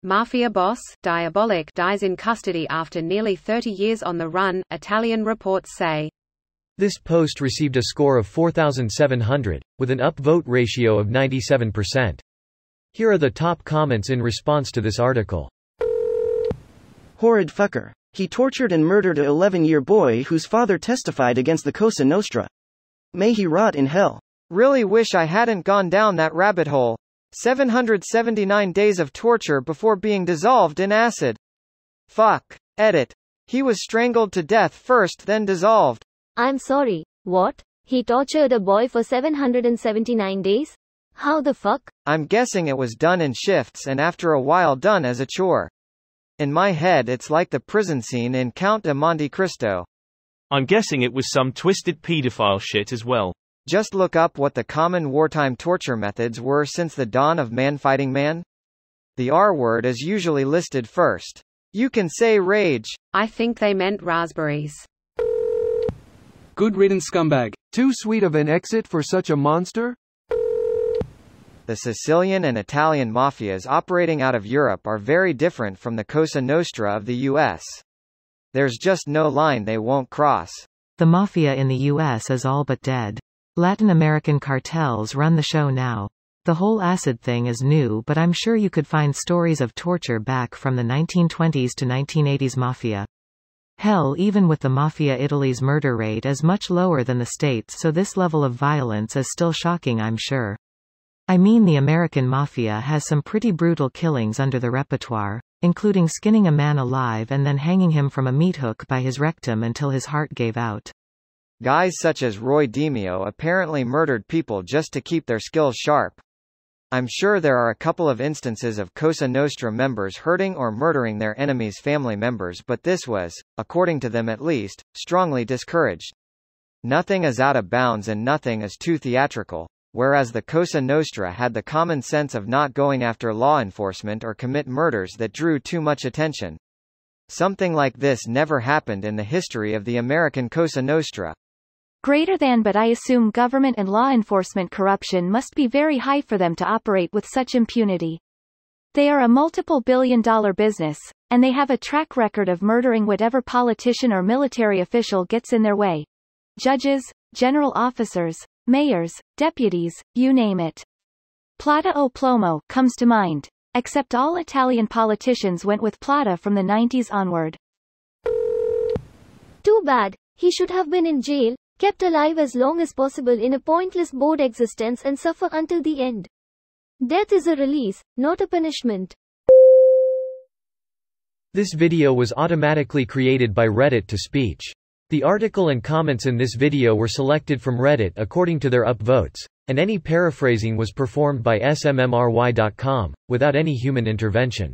Mafia boss, Diabolik, dies in custody after nearly 30 years on the run, Italian reports say. This post received a score of 4,700, with an upvote ratio of 97%. Here are the top comments in response to this article. Horrid fucker. He tortured and murdered a 11-year boy whose father testified against the Cosa Nostra. May he rot in hell. Really wish I hadn't gone down that rabbit hole. 779 days of torture before being dissolved in acid. Fuck. Edit. He was strangled to death first, then dissolved. I'm sorry, what? He tortured a boy for 779 days? How the fuck? I'm guessing it was done in shifts and after a while done as a chore. In my head it's like the prison scene in Count de Monte Cristo. I'm guessing it was some twisted pedophile shit as well. Just look up what the common wartime torture methods were since the dawn of man fighting man. The R word is usually listed first. You can say rage. I think they meant raspberries. Good riddance, scumbag. Too sweet of an exit for such a monster? The Sicilian and Italian mafias operating out of Europe are very different from the Cosa Nostra of the U.S. There's just no line they won't cross. The mafia in the U.S. is all but dead. Latin American cartels run the show now. The whole acid thing is new, but I'm sure you could find stories of torture back from the 1920s to 1980s mafia. Hell, even with the mafia, Italy's murder rate is much lower than the States, so this level of violence is still shocking, I'm sure. I mean, the American mafia has some pretty brutal killings under the repertoire, including skinning a man alive and then hanging him from a meat hook by his rectum until his heart gave out. Guys such as Roy DiMeo apparently murdered people just to keep their skills sharp. I'm sure there are a couple of instances of Cosa Nostra members hurting or murdering their enemies' family members, but this was, according to them at least, strongly discouraged. Nothing is out of bounds and nothing is too theatrical. Whereas the Cosa Nostra had the common sense of not going after law enforcement or commit murders that drew too much attention. Something like this never happened in the history of the American Cosa Nostra. Greater than, but I assume government and law enforcement corruption must be very high for them to operate with such impunity. They are a multiple billion-dollar business, and they have a track record of murdering whatever politician or military official gets in their way. Judges, general officers, mayors, deputies, you name it. Plata o Plomo comes to mind. Except all Italian politicians went with Plata from the 90s onward. Too bad. He should have been in jail, kept alive as long as possible in a pointless bored existence and suffer until the end. Death is a release, not a punishment. This video was automatically created by Reddit to speech. The article and comments in this video were selected from Reddit according to their upvotes, and any paraphrasing was performed by smmry.com, without any human intervention.